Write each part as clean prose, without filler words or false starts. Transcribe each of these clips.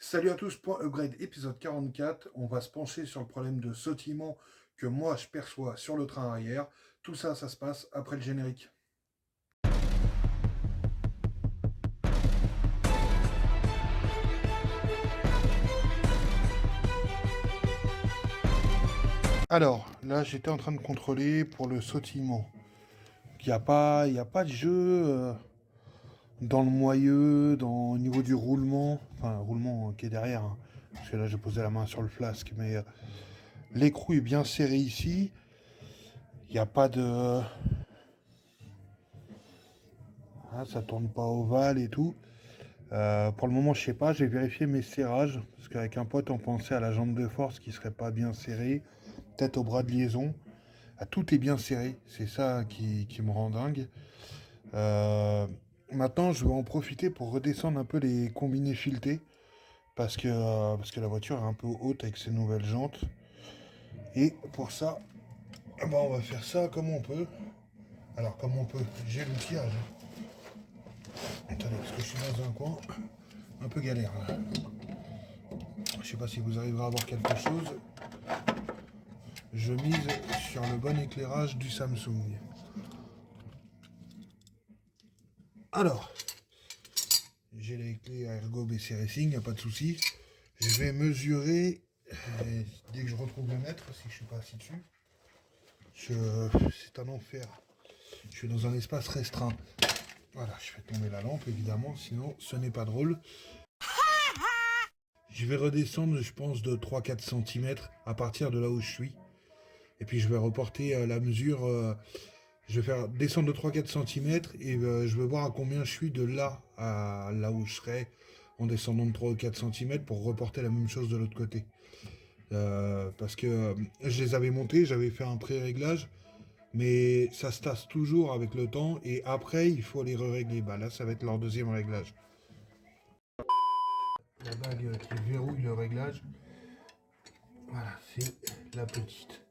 Salut à tous, point upgrade épisode 44. On va se pencher sur le problème de sautillement que moi je perçois sur le train arrière. Tout ça, ça se passe après le générique. Alors, là j'étais en train de contrôler pour le sautillement. Il y a pas de jeu dans le moyeu, au niveau du roulement. Enfin, le roulement qui est derrière. Hein. Parce que là j'ai posé la main sur le flasque. Mais l'écrou est bien serré ici. Il n'y a pas de... Ah, ça tourne pas ovale et tout. Pour le moment, je sais pas, j'ai vérifié mes serrages, parce qu'avec un pote, on pensait à la jambe de force qui serait pas bien serrée, peut-être au bras de liaison. Ah, tout est bien serré, c'est ça qui me rend dingue. Euh, Maintenant, je vais en profiter pour redescendre un peu les combinés filetés, parce que la voiture est un peu haute avec ses nouvelles jantes. Et pour ça, eh ben, on va faire ça comme on peut. Alors, comme on peut, j'ai l'outillage. Attendez, parce que je suis dans un coin un peu galère là. Je sais pas si vous arriverez à voir quelque chose. Je mise sur le bon éclairage du Samsung. Alors, j'ai les clés Ergo BC Racing, y a pas de souci. Je vais mesurer dès que je retrouve le mètre, si je suis pas assis dessus. C'est un enfer. Je suis dans un espace restreint. Voilà, je fais tomber la lampe évidemment, sinon ce n'est pas drôle. Je vais redescendre, je pense, de 3-4 cm à partir de là où je suis. Et puis je vais reporter la mesure. Je vais faire descendre de 3-4 cm et je vais voir à combien je suis de là à là où je serai en descendant de 3 ou 4 cm pour reporter la même chose de l'autre côté. Parce que je les avais montés, j'avais fait un pré-réglage, mais ça se tasse toujours avec le temps et après il faut les régler. Bah là ça va être leur deuxième réglage. La bague qui verrouille le réglage, voilà, c'est la petite.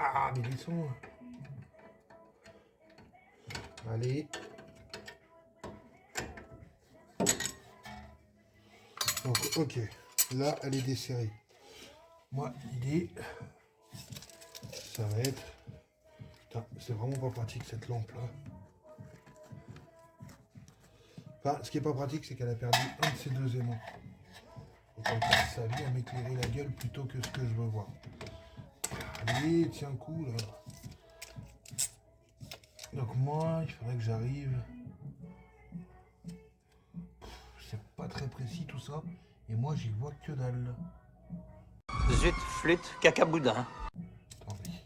Ah mais descends. Allez. Donc ok, là elle est desserrée. Moi l'idée, ça va être... Putain, c'est vraiment pas pratique cette lampe là. Enfin, ce qui est pas pratique, c'est qu'elle a perdu un de ses deux aimants. Et qu'elle passe sa vie à m'éclairer la gueule plutôt que ce que je veux voir. Allez, tiens le coup là. Donc moi, il faudrait que j'arrive... C'est pas très précis tout ça. Et moi, j'y vois que dalle. Zut, flûte, cacaboudin. Attendez.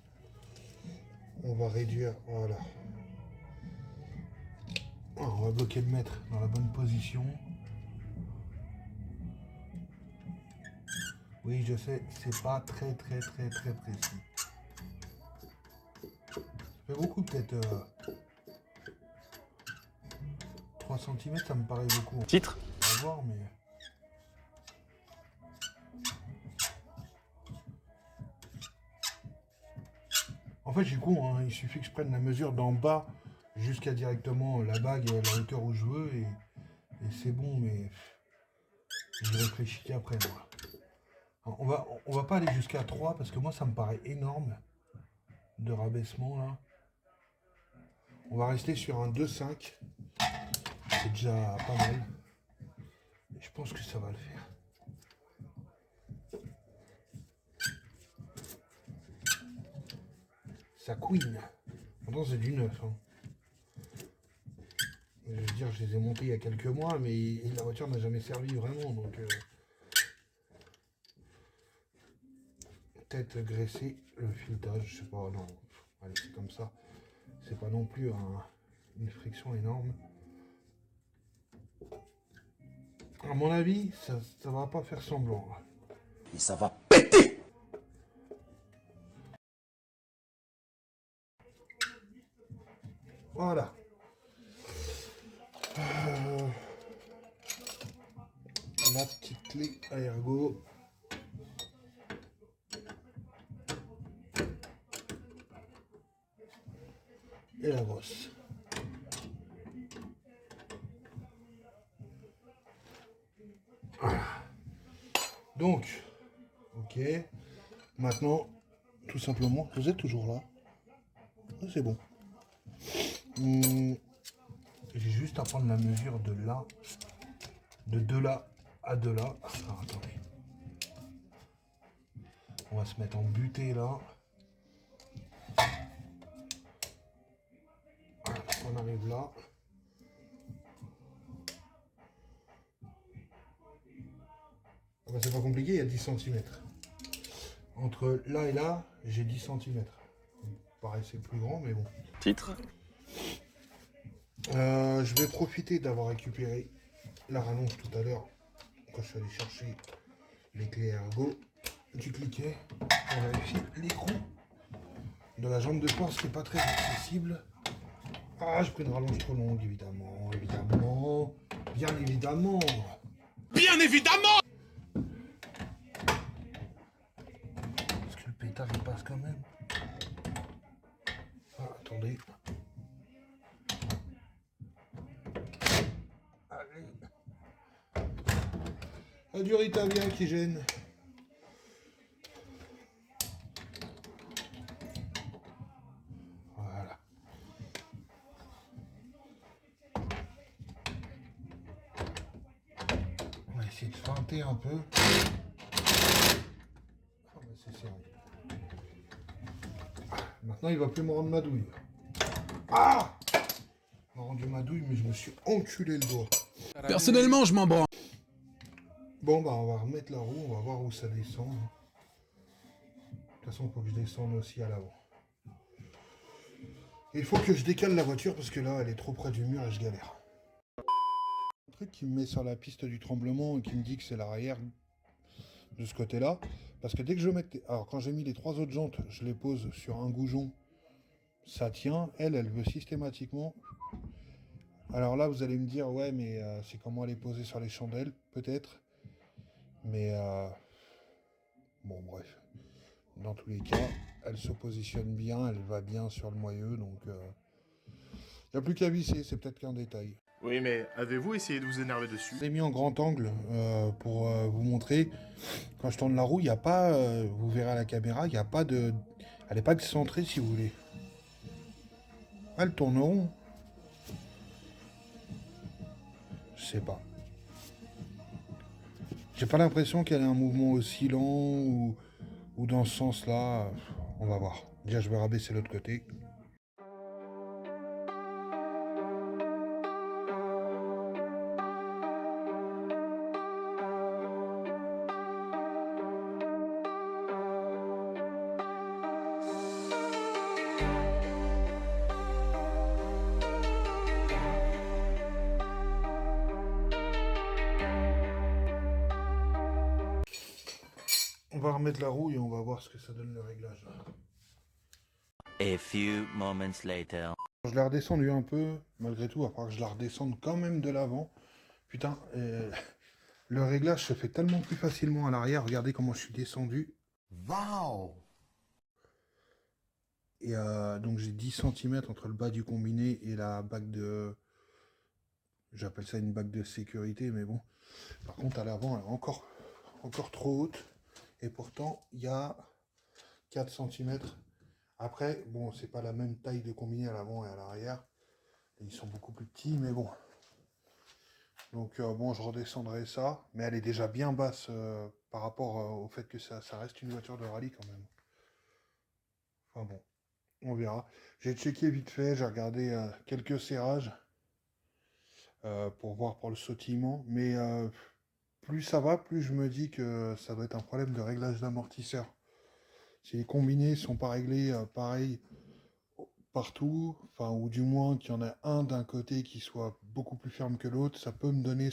On va réduire, voilà. On va bloquer le mètre dans la bonne position. Oui, je sais, c'est pas très précis. Ça fait beaucoup, peut-être 3 cm, ça me paraît beaucoup. Titre. On va voir, mais... En fait, je suis con, hein. Il suffit que je prenne la mesure d'en bas jusqu'à directement la bague, la hauteur où je veux, et c'est bon, mais je réfléchis qu'après, moi. On va pas aller jusqu'à 3 parce que moi, ça me paraît énorme de rabaissement, là. On va rester sur un 2,5. C'est déjà pas mal. Je pense que ça va le faire. Ça couine. Pourtant, c'est du neuf. Hein. Je veux dire, je les ai montés il y a quelques mois, mais la voiture n'a jamais servi vraiment. Donc, peut-être graisser le filetage. Je sais pas, non. Allez, c'est comme ça. C'est pas non plus une friction énorme. À mon avis, ça va pas faire semblant. Là. Et ça va péter. Voilà. La petite clé à ergo. Et la brosse. Donc, ok. Maintenant, tout simplement, vous êtes toujours là. Ah, c'est bon. J'ai juste à prendre la mesure de là, de là à de là. Alors, attendez. On va se mettre en butée là. Voilà, on arrive là. Ah bah, c'est pas compliqué, il y a 10 cm. Entre là et là, j'ai 10 cm. Paraissait plus grand, mais bon. Titre. Je vais profiter d'avoir récupéré la rallonge tout à l'heure quand je suis allé chercher les clés ergo du cliquet pour vérifier l'écrou de la jambe de force qui n'est pas très accessible. Ah, j'ai pris une rallonge trop longue, évidemment, bien évidemment. Bien évidemment. Est-ce que le pétard il passe quand même? Ah, attendez. Allez. Un du Ritavia qui gêne. Voilà. On va essayer de feinter un peu. Ah bah c'est serré. Maintenant il va plus me rendre ma douille. Ah! Il m'a rendu ma douille mais je me suis enculé le doigt. Personnellement, je m'en branle. Bon bah on va remettre la roue, on va voir où ça descend. De toute façon il faut que je descende aussi à l'avant. Il faut que je décale la voiture parce que là elle est trop près du mur et je galère. Un truc qui me met sur la piste du tremblement et qui me dit que c'est l'arrière de ce côté-là. Parce que dès que je mets... Alors quand j'ai mis les 3 autres jantes, je les pose sur un goujon, ça tient. Elle veut systématiquement... Alors là vous allez me dire, ouais mais c'est comment elle est posée sur les chandelles, peut-être. Mais bon bref. Dans tous les cas, elle se positionne bien, elle va bien sur le moyeu, donc il n'y a plus qu'à visser, c'est peut-être qu'un détail. Oui, mais avez-vous essayé de vous énerver dessus? Je l'ai mis en grand angle pour vous montrer. Quand je tourne la roue, il n'y a pas, vous verrez à la caméra, il n'y a pas de... Elle n'est pas excentrée si vous voulez. Elle tourne rond. Je sais pas. J'ai pas l'impression qu'elle ait un mouvement oscillant ou dans ce sens-là. On va voir. Déjà, je vais rabaisser l'autre côté. On va remettre la roue et on va voir ce que ça donne le réglage. A few moments later. Je l'ai redescendu un peu, malgré tout, à part que je la redescende quand même de l'avant. Putain, le réglage se fait tellement plus facilement à l'arrière. Regardez comment je suis descendu. Waouh! Et donc j'ai 10 cm entre le bas du combiné et la bague de... J'appelle ça une bague de sécurité, mais bon. Par contre, à l'avant, elle est encore trop haute. Et pourtant, il y a 4 cm. Après, bon, c'est pas la même taille de combiné à l'avant et à l'arrière. Ils sont beaucoup plus petits, mais bon. Donc, bon, je redescendrai ça. Mais elle est déjà bien basse par rapport au fait que ça reste une voiture de rallye quand même. Enfin bon, on verra. J'ai checké vite fait, j'ai regardé quelques serrages pour voir pour le sautillement. Mais plus ça va, plus je me dis que ça doit être un problème de réglage d'amortisseur. Si les combinés sont pas réglés pareil partout, enfin, ou du moins qu'il y en a un d'un côté qui soit beaucoup plus ferme que l'autre, ça peut me donner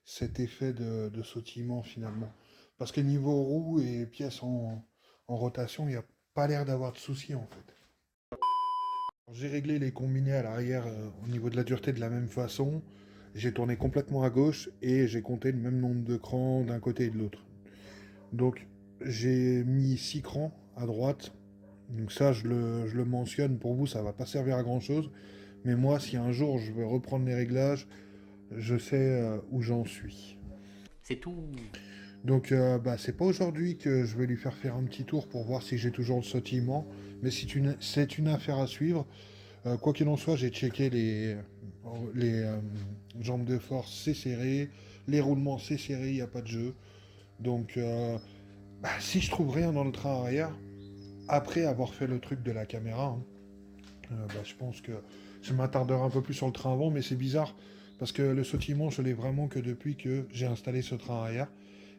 cet effet de sautillement finalement. Parce que niveau roue et pièces en rotation, il n'y a pas l'air d'avoir de soucis en fait. J'ai réglé les combinés à l'arrière au niveau de la dureté de la même façon. J'ai tourné complètement à gauche et j'ai compté le même nombre de crans d'un côté et de l'autre. Donc j'ai mis 6 crans à droite. Donc ça, je le mentionne pour vous, ça va pas servir à grand chose. Mais moi, si un jour je veux reprendre les réglages, je sais où j'en suis. C'est tout. Donc c'est pas aujourd'hui que je vais lui faire un petit tour pour voir si j'ai toujours le sautillement, mais c'est une affaire à suivre. Quoi qu'il en soit, j'ai checké les jambes de force, c'est serré, les roulements, c'est serré, il n'y a pas de jeu. Donc si je trouve rien dans le train arrière, après avoir fait le truc de la caméra, je pense que je m'attarderai un peu plus sur le train avant, mais c'est bizarre, parce que le sautillement, je l'ai vraiment que depuis que j'ai installé ce train arrière,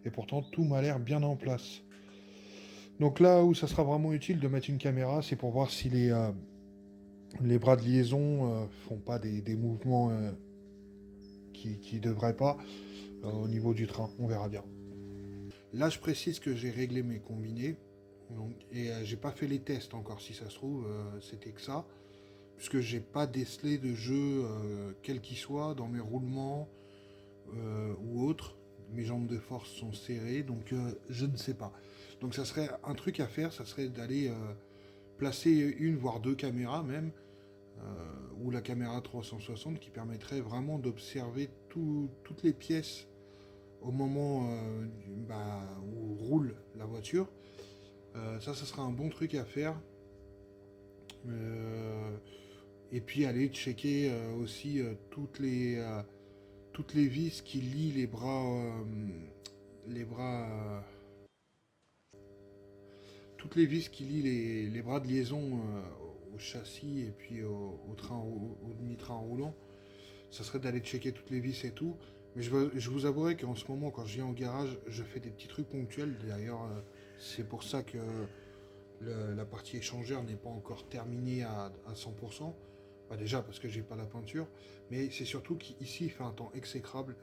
et pourtant tout m'a l'air bien en place. Donc là où ça sera vraiment utile de mettre une caméra, c'est pour voir si les bras de liaison font pas des mouvements qui devraient pas au niveau du train, on verra bien. Là je précise que j'ai réglé mes combinés, et j'ai pas fait les tests encore, si ça se trouve c'était que ça, puisque j'ai pas décelé de jeu quel qu'il soit dans mes roulements ou autres. Mes jambes de force sont serrées, donc je ne sais pas. Donc ça serait un truc à faire, ça serait d'aller placer une voire deux caméras même, ou la caméra 360 qui permettrait vraiment d'observer toutes les pièces au moment où roule la voiture. Ça serait un bon truc à faire. Et puis aller checker aussi toutes les vis qui lient les bras de liaison au châssis et puis au demi-train roulant. Ça serait d'aller checker toutes les vis et tout. Mais je vous avouerai qu'en ce moment, quand je viens au garage, je fais des petits trucs ponctuels. D'ailleurs, c'est pour ça que la partie échangeur n'est pas encore terminée à 100%. Déjà parce que j'ai pas la peinture, mais c'est surtout qu'ici il fait un temps exécrable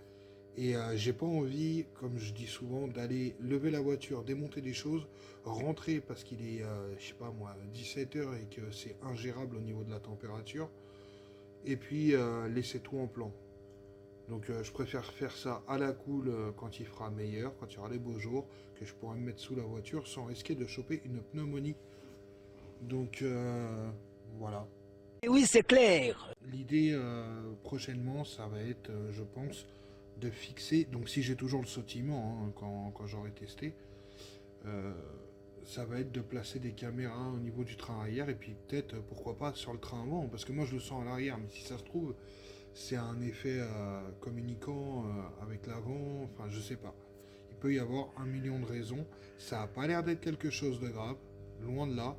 et j'ai pas envie, comme je dis souvent, d'aller lever la voiture, démonter des choses, rentrer parce qu'il est, 17h et que c'est ingérable au niveau de la température, et puis laisser tout en plan. Donc je préfère faire ça à la cool quand il fera meilleur, quand il y aura les beaux jours, que je pourrai me mettre sous la voiture sans risquer de choper une pneumonie. Donc voilà. Oui, c'est clair. L'idée prochainement, ça va être, je pense, de fixer, donc si j'ai toujours le sautillement, quand j'aurai testé, ça va être de placer des caméras au niveau du train arrière, et puis peut-être, pourquoi pas, sur le train avant, parce que moi je le sens à l'arrière, mais si ça se trouve, c'est un effet communicant avec l'avant, enfin je sais pas. Il peut y avoir 1 million de raisons, ça a pas l'air d'être quelque chose de grave, loin de là.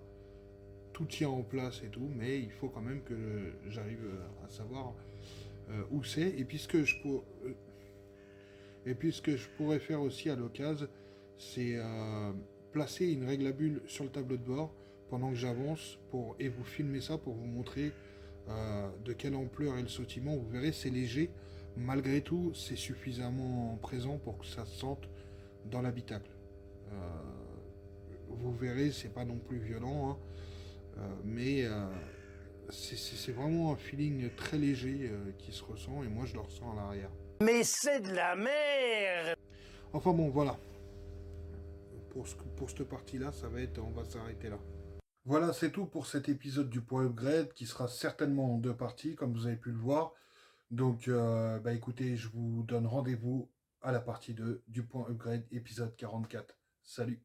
Tout tient en place et tout, mais il faut quand même que j'arrive à savoir où c'est. Et puis ce que je pourrais faire aussi à l'occasion, c'est placer une règle à bulles sur le tableau de bord pendant que j'avance et vous filmer ça pour vous montrer de quelle ampleur est le sautillement. Vous verrez, c'est léger. Malgré tout, c'est suffisamment présent pour que ça se sente dans l'habitacle. Vous verrez, c'est pas non plus violent, hein. Mais c'est vraiment un feeling très léger qui se ressent, et moi je le ressens à l'arrière. Mais c'est de la merde. Enfin bon, voilà. Pour cette partie-là, on va s'arrêter là. Voilà, c'est tout pour cet épisode du point upgrade, qui sera certainement en 2 parties, comme vous avez pu le voir. Donc, écoutez, je vous donne rendez-vous à la partie 2 du point upgrade, épisode 44. Salut!